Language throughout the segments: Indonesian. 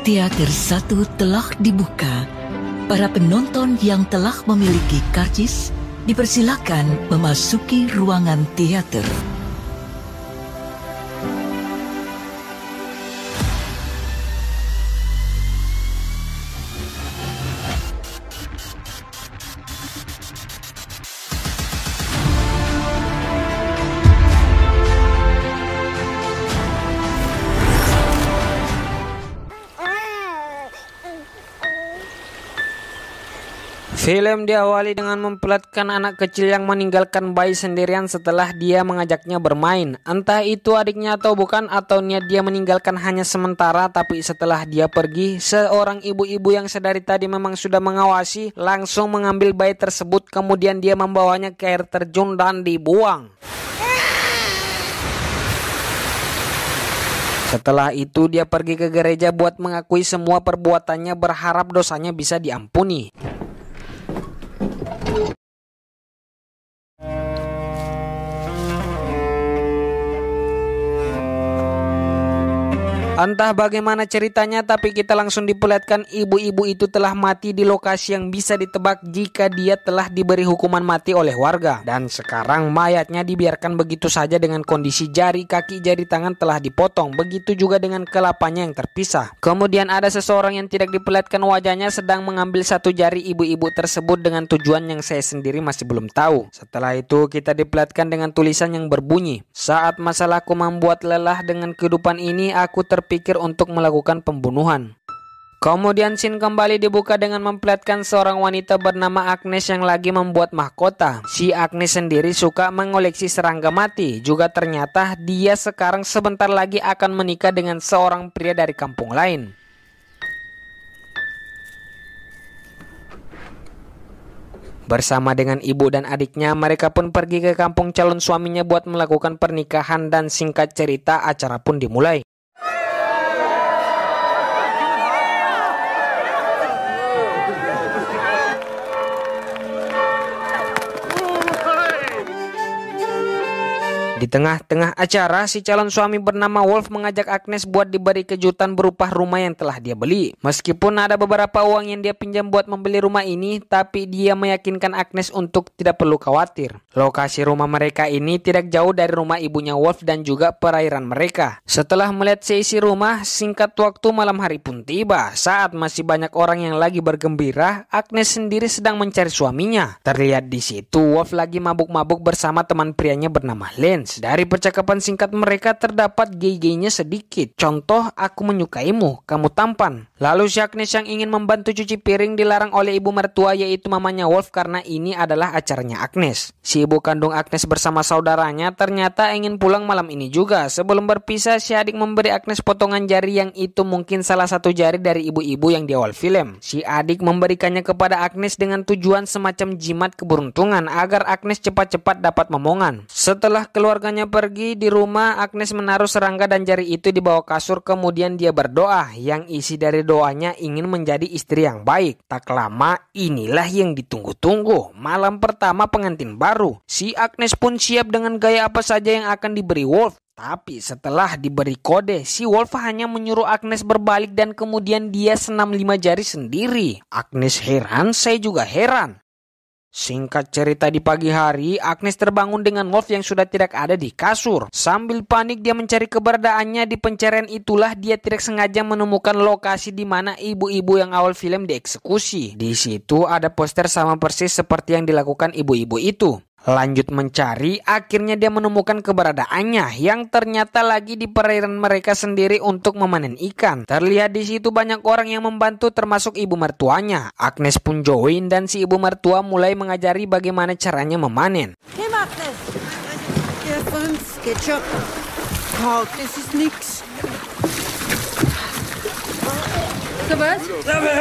Teater 1 telah dibuka. Para penonton yang telah memiliki karcis dipersilakan memasuki ruangan teater. Film diawali dengan memperlihatkan anak kecil yang meninggalkan bayi sendirian setelah dia mengajaknya bermain. Entah itu adiknya atau bukan, atau niat dia meninggalkan hanya sementara, tapi setelah dia pergi, seorang ibu-ibu yang sedari tadi memang sudah mengawasi langsung mengambil bayi tersebut, kemudian dia membawanya ke air terjun dan dibuang. Setelah itu dia pergi ke gereja buat mengakui semua perbuatannya, berharap dosanya bisa diampuni. Entah bagaimana ceritanya, tapi kita langsung diperlihatkan ibu-ibu itu telah mati di lokasi yang bisa ditebak jika dia telah diberi hukuman mati oleh warga. Dan sekarang mayatnya dibiarkan begitu saja dengan kondisi jari kaki, jari tangan telah dipotong. Begitu juga dengan kelapanya yang terpisah. Kemudian ada seseorang yang tidak diperlihatkan wajahnya sedang mengambil satu jari ibu-ibu tersebut dengan tujuan yang saya sendiri masih belum tahu. Setelah itu kita diperlihatkan dengan tulisan yang berbunyi, "Saat masalahku membuat lelah dengan kehidupan ini, aku terpikir untuk melakukan pembunuhan." Kemudian scene kembali dibuka dengan memperlihatkan seorang wanita bernama Agnes yang lagi membuat mahkota. Si Agnes sendiri suka mengoleksi serangga mati. Juga ternyata dia sekarang sebentar lagi akan menikah dengan seorang pria dari kampung lain. Bersama dengan ibu dan adiknya, mereka pun pergi ke kampung calon suaminya buat melakukan pernikahan, dan singkat cerita acara pun dimulai. Di tengah-tengah acara, si calon suami bernama Wolf mengajak Agnes buat diberi kejutan berupa rumah yang telah dia beli. Meskipun ada beberapa uang yang dia pinjam buat membeli rumah ini, tapi dia meyakinkan Agnes untuk tidak perlu khawatir. Lokasi rumah mereka ini tidak jauh dari rumah ibunya Wolf dan juga perairan mereka. Setelah melihat seisi rumah, singkat waktu malam hari pun tiba. Saat masih banyak orang yang lagi bergembira, Agnes sendiri sedang mencari suaminya. Terlihat di situ Wolf lagi mabuk-mabuk bersama teman prianya bernama Lance. Dari percakapan singkat mereka terdapat gay-gaynya sedikit. Contoh, "Aku menyukaimu, kamu tampan." Lalu si Agnes yang ingin membantu cuci piring dilarang oleh ibu mertua, yaitu mamanya Wolf, karena ini adalah acaranya Agnes. Si ibu kandung Agnes bersama saudaranya ternyata ingin pulang malam ini juga. Sebelum berpisah, si adik memberi Agnes potongan jari yang itu mungkin salah satu jari dari ibu-ibu yang di awal film. Si adik memberikannya kepada Agnes dengan tujuan semacam jimat keberuntungan agar Agnes cepat-cepat dapat momongan. Setelah keluarganya pergi, di rumah Agnes menaruh serangga dan jari itu di bawah kasur, kemudian dia berdoa yang isi dari doanya ingin menjadi istri yang baik. Tak lama, inilah yang ditunggu-tunggu, malam pertama pengantin baru. Si Agnes pun siap dengan gaya apa saja yang akan diberi Wolf. Tapi setelah diberi kode, si Wolf hanya menyuruh Agnes berbalik dan kemudian dia senam 5 jari sendiri. Agnes heran, saya juga heran. Singkat cerita, di pagi hari, Agnes terbangun dengan Wolf yang sudah tidak ada di kasur. Sambil panik dia mencari keberadaannya. Di pencarian itulah dia tidak sengaja menemukan lokasi di mana ibu-ibu yang awal film dieksekusi. Di situ ada poster sama persis seperti yang dilakukan ibu-ibu itu. Lanjut mencari, akhirnya dia menemukan keberadaannya yang ternyata lagi di perairan mereka sendiri untuk memanen ikan. Terlihat di situ banyak orang yang membantu termasuk ibu mertuanya. Agnes pun join dan si ibu mertua mulai mengajari bagaimana caranya memanen. Hey Agnes, ja von Ketchup. Oh, das ist nix.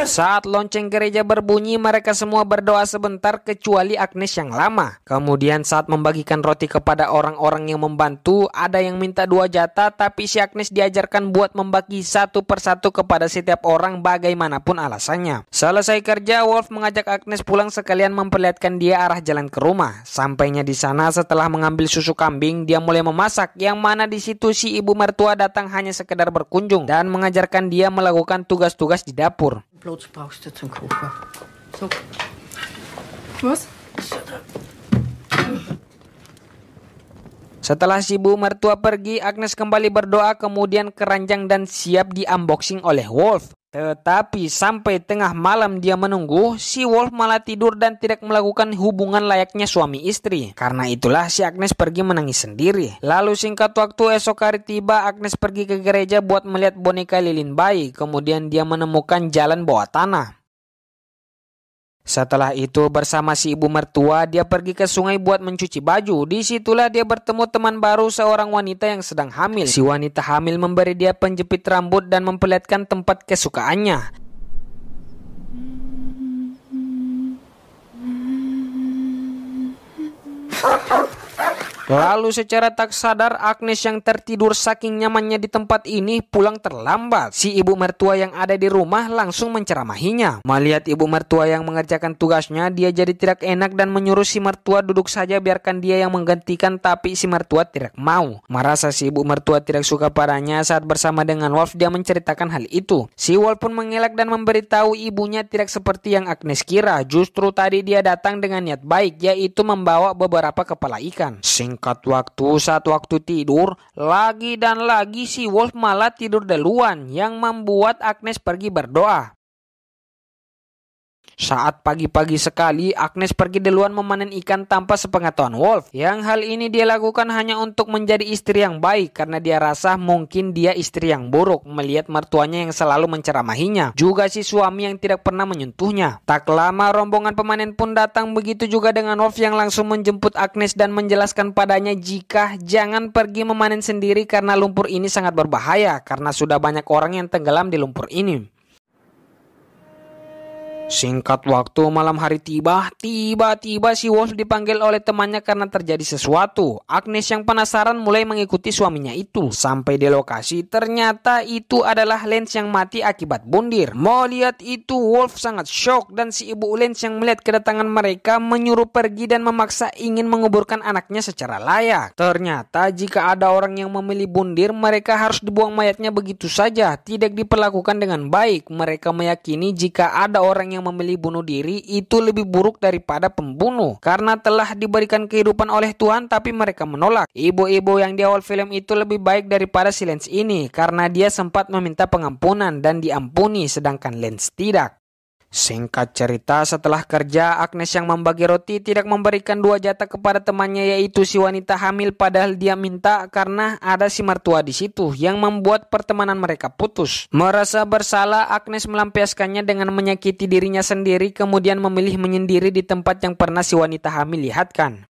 Saat lonceng gereja berbunyi, mereka semua berdoa sebentar kecuali Agnes yang lama. Kemudian saat membagikan roti kepada orang-orang yang membantu, ada yang minta 2 jatah, tapi si Agnes diajarkan buat membagi satu persatu kepada setiap orang bagaimanapun alasannya. Selesai kerja, Wolf mengajak Agnes pulang sekalian memperlihatkan dia arah jalan ke rumah. Sampainya di sana, setelah mengambil susu kambing, dia mulai memasak, yang mana di situ si ibu mertua datang hanya sekedar berkunjung dan mengajarkan dia melakukan tugas-tugas di dapur. Bloß brauchst du zum Kochen. So. Was? Setelah si ibu mertua pergi, Agnes kembali berdoa kemudian keranjang dan siap di-unboxing oleh Wolf. Tetapi sampai tengah malam dia menunggu, si Wolf malah tidur dan tidak melakukan hubungan layaknya suami istri. Karena itulah si Agnes pergi menangis sendiri. Lalu singkat waktu esok hari tiba, Agnes pergi ke gereja buat melihat boneka lilin bayi. Kemudian dia menemukan jalan bawah tanah. Setelah itu bersama si ibu mertua dia pergi ke sungai buat mencuci baju. Disitulah dia bertemu teman baru, seorang wanita yang sedang hamil. Si wanita hamil memberi dia penjepit rambut dan memperlihatkan tempat kesukaannya. Lalu secara tak sadar Agnes yang tertidur saking nyamannya di tempat ini pulang terlambat. Si ibu mertua yang ada di rumah langsung menceramahinya. Melihat ibu mertua yang mengerjakan tugasnya, dia jadi tidak enak dan menyuruh si mertua duduk saja biarkan dia yang menggantikan, tapi si mertua tidak mau. Merasa si ibu mertua tidak suka padanya, saat bersama dengan Wolf dia menceritakan hal itu. Si Wolf pun mengelak dan memberitahu ibunya tidak seperti yang Agnes kira. Justru tadi dia datang dengan niat baik, yaitu membawa beberapa kepala ikan. Singkat waktu, saat waktu tidur, lagi dan lagi si Wolf malah tidur duluan, yang membuat Agnes pergi berdoa. Saat pagi-pagi sekali, Agnes pergi duluan memanen ikan tanpa sepengetahuan Wolf. Yang hal ini dia lakukan hanya untuk menjadi istri yang baik, karena dia rasa mungkin dia istri yang buruk melihat mertuanya yang selalu menceramahinya, juga si suami yang tidak pernah menyentuhnya. Tak lama rombongan pemanen pun datang, begitu juga dengan Wolf yang langsung menjemput Agnes dan menjelaskan padanya jika jangan pergi memanen sendiri karena lumpur ini sangat berbahaya karena sudah banyak orang yang tenggelam di lumpur ini. Singkat waktu malam hari tiba-tiba si Wolf dipanggil oleh temannya karena terjadi sesuatu. Agnes yang penasaran mulai mengikuti suaminya itu. Sampai di lokasi ternyata itu adalah Lance yang mati akibat bundir. Mau lihat itu Wolf sangat shock dan si ibu Lance yang melihat kedatangan mereka menyuruh pergi dan memaksa ingin menguburkan anaknya secara layak. Ternyata jika ada orang yang memilih bundir, mereka harus dibuang mayatnya begitu saja, tidak diperlakukan dengan baik. Mereka meyakini jika ada orang yang memilih bunuh diri itu lebih buruk daripada pembunuh karena telah diberikan kehidupan oleh Tuhan, tapi mereka menolak. Ibu-ibu yang di awal film itu lebih baik daripada si Lance ini karena dia sempat meminta pengampunan dan diampuni sedangkan Lance tidak. Singkat cerita, setelah kerja, Agnes yang membagi roti tidak memberikan 2 jatah kepada temannya yaitu si wanita hamil, padahal dia minta karena ada si mertua di situ yang membuat pertemanan mereka putus. Merasa bersalah, Agnes melampiaskannya dengan menyakiti dirinya sendiri, kemudian memilih menyendiri di tempat yang pernah si wanita hamil lihatkan.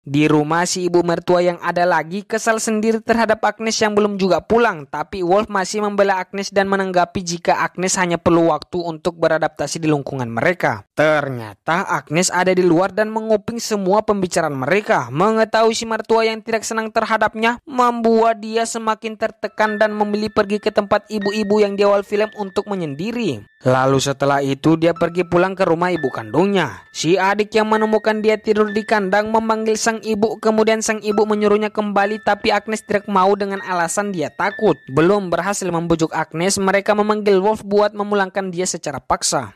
Di rumah si ibu mertua yang ada lagi kesal sendiri terhadap Agnes yang belum juga pulang, tapi Wolf masih membela Agnes dan menanggapi jika Agnes hanya perlu waktu untuk beradaptasi di lingkungan mereka. Ternyata Agnes ada di luar dan menguping semua pembicaraan mereka. Mengetahui si mertua yang tidak senang terhadapnya membuat dia semakin tertekan dan memilih pergi ke tempat ibu-ibu yang di awal film untuk menyendiri. Lalu setelah itu dia pergi pulang ke rumah ibu kandungnya. Si adik yang menemukan dia tidur di kandang memanggil sang ibu, kemudian sang ibu menyuruhnya kembali, tapi Agnes tidak mau dengan alasan dia takut. Belum berhasil membujuk Agnes, mereka memanggil Wolf buat memulangkan dia secara paksa.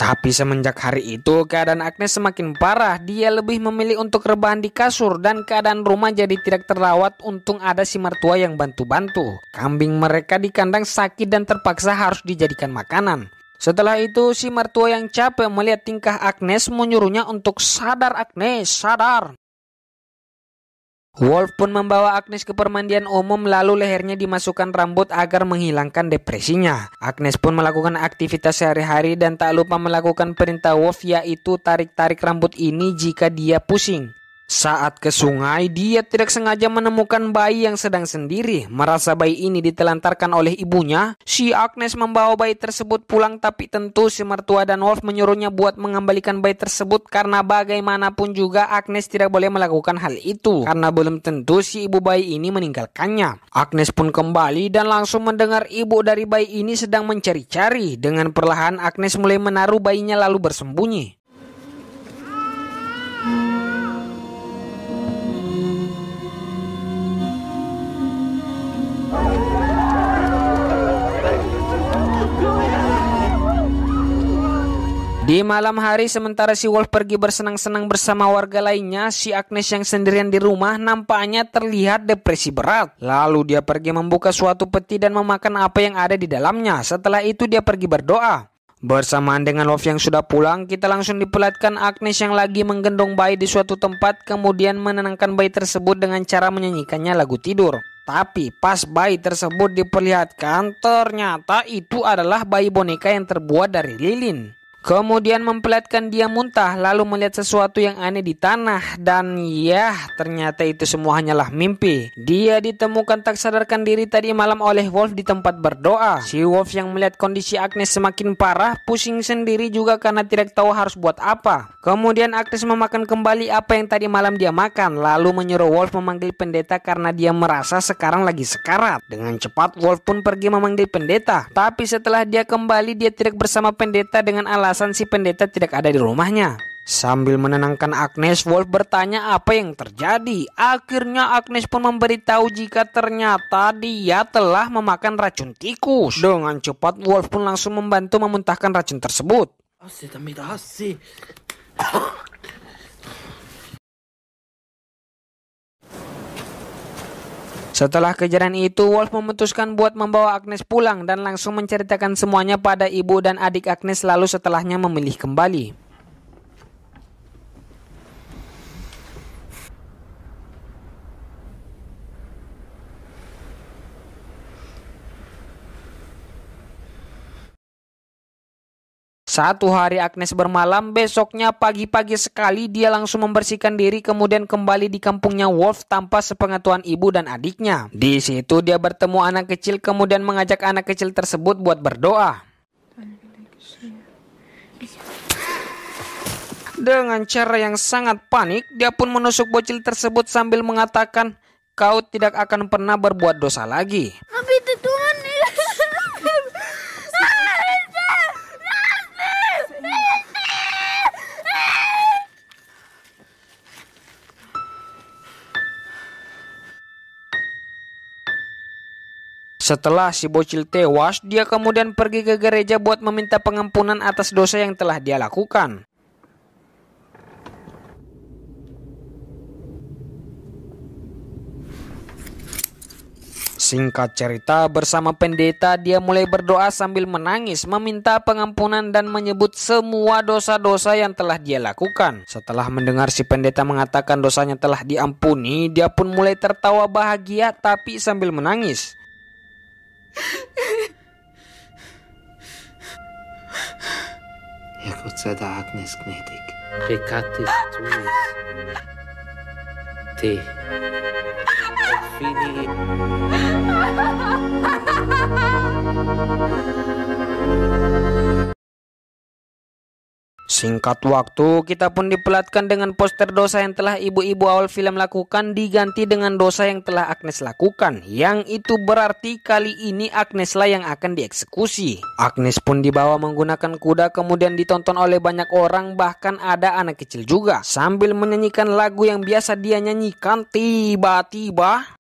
Tapi semenjak hari itu keadaan Agnes semakin parah. Dia lebih memilih untuk rebahan di kasur dan keadaan rumah jadi tidak terawat. Untung ada si mertua yang bantu-bantu. Kambing mereka di kandang sakit dan terpaksa harus dijadikan makanan. Setelah itu si mertua yang capek melihat tingkah Agnes menyuruhnya untuk sadar Agnes, sadar. Wolf pun membawa Agnes ke permandian umum lalu lehernya dimasukkan rambut agar menghilangkan depresinya. Agnes pun melakukan aktivitas sehari-hari dan tak lupa melakukan perintah Wolf, yaitu tarik-tarik rambut ini jika dia pusing. Saat ke sungai, dia tidak sengaja menemukan bayi yang sedang sendiri. Merasa bayi ini ditelantarkan oleh ibunya, si Agnes membawa bayi tersebut pulang, tapi tentu si mertua dan Wolf menyuruhnya buat mengembalikan bayi tersebut karena bagaimanapun juga Agnes tidak boleh melakukan hal itu karena belum tentu si ibu bayi ini meninggalkannya. Agnes pun kembali dan langsung mendengar ibu dari bayi ini sedang mencari-cari. Dengan perlahan Agnes mulai menaruh bayinya lalu bersembunyi. Di malam hari, sementara si Wolf pergi bersenang-senang bersama warga lainnya, si Agnes yang sendirian di rumah nampaknya terlihat depresi berat. Lalu dia pergi membuka suatu peti dan memakan apa yang ada di dalamnya. Setelah itu dia pergi berdoa. Bersamaan dengan Wolf yang sudah pulang, kita langsung diperlihatkan Agnes yang lagi menggendong bayi di suatu tempat, kemudian menenangkan bayi tersebut dengan cara menyanyikannya lagu tidur. Tapi pas bayi tersebut diperlihatkan, ternyata itu adalah bayi boneka yang terbuat dari lilin. Kemudian memperlihatkan dia muntah lalu melihat sesuatu yang aneh di tanah, dan ya ternyata itu semua hanyalah mimpi. Dia ditemukan tak sadarkan diri tadi malam oleh Wolf di tempat berdoa. Si Wolf yang melihat kondisi Agnes semakin parah pusing sendiri juga karena tidak tahu harus buat apa. Kemudian Agnes memakan kembali apa yang tadi malam dia makan lalu menyuruh Wolf memanggil pendeta karena dia merasa sekarang lagi sekarat. Dengan cepat Wolf pun pergi memanggil pendeta, tapi setelah dia kembali dia tidak bersama pendeta dengan alasan si pendeta tidak ada di rumahnya. Sambil menenangkan Agnes, Wolf bertanya apa yang terjadi. Akhirnya Agnes pun memberitahu jika ternyata dia telah memakan racun tikus. Dengan cepat Wolf pun langsung membantu memuntahkan racun tersebut. Setelah kejadian itu, Wolf memutuskan buat membawa Agnes pulang dan langsung menceritakan semuanya pada ibu dan adik Agnes, lalu setelahnya memilih kembali. Satu hari Agnes bermalam, besoknya pagi-pagi sekali dia langsung membersihkan diri kemudian kembali di kampungnya Wolf tanpa sepengetahuan ibu dan adiknya. Di situ dia bertemu anak kecil kemudian mengajak anak kecil tersebut buat berdoa. Dengan cara yang sangat panik, dia pun menusuk bocil tersebut sambil mengatakan, "Kau tidak akan pernah berbuat dosa lagi." Tapi itu Tuhan. Setelah si bocil tewas, dia kemudian pergi ke gereja buat meminta pengampunan atas dosa yang telah dia lakukan. Singkat cerita, bersama pendeta dia mulai berdoa sambil menangis, meminta pengampunan dan menyebut semua dosa-dosa yang telah dia lakukan. Setelah mendengar si pendeta mengatakan dosanya telah diampuni, dia pun mulai tertawa bahagia tapi sambil menangis. Jako ceda Agnes gnädig, peccatis tuis, te, fili. Singkat waktu, kita pun diperlihatkan dengan poster dosa yang telah ibu-ibu awal film lakukan diganti dengan dosa yang telah Agnes lakukan. Yang itu berarti kali ini Agnes lah yang akan dieksekusi. Agnes pun dibawa menggunakan kuda kemudian ditonton oleh banyak orang, bahkan ada anak kecil juga. Sambil menyanyikan lagu yang biasa dia nyanyikan, tiba-tiba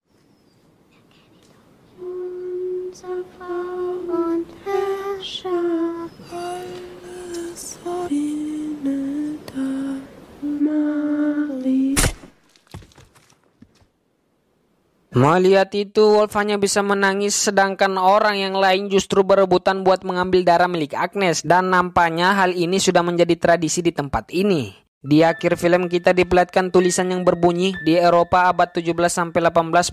melihat itu, Wolf hanya bisa menangis sedangkan orang yang lain justru berebutan buat mengambil darah milik Agnes, dan nampaknya hal ini sudah menjadi tradisi di tempat ini. Di akhir film kita diperlihatkan tulisan yang berbunyi, di Eropa abad 17-18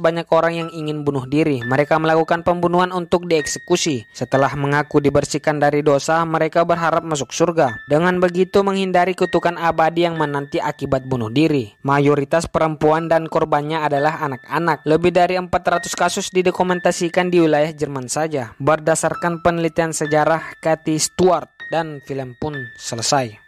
banyak orang yang ingin bunuh diri. Mereka melakukan pembunuhan untuk dieksekusi. Setelah mengaku dibersihkan dari dosa, mereka berharap masuk surga. Dengan begitu menghindari kutukan abadi yang menanti akibat bunuh diri. Mayoritas perempuan dan korbannya adalah anak-anak. Lebih dari 400 kasus didokumentasikan di wilayah Jerman saja. Berdasarkan penelitian sejarah Cathy Stewart, dan film pun selesai.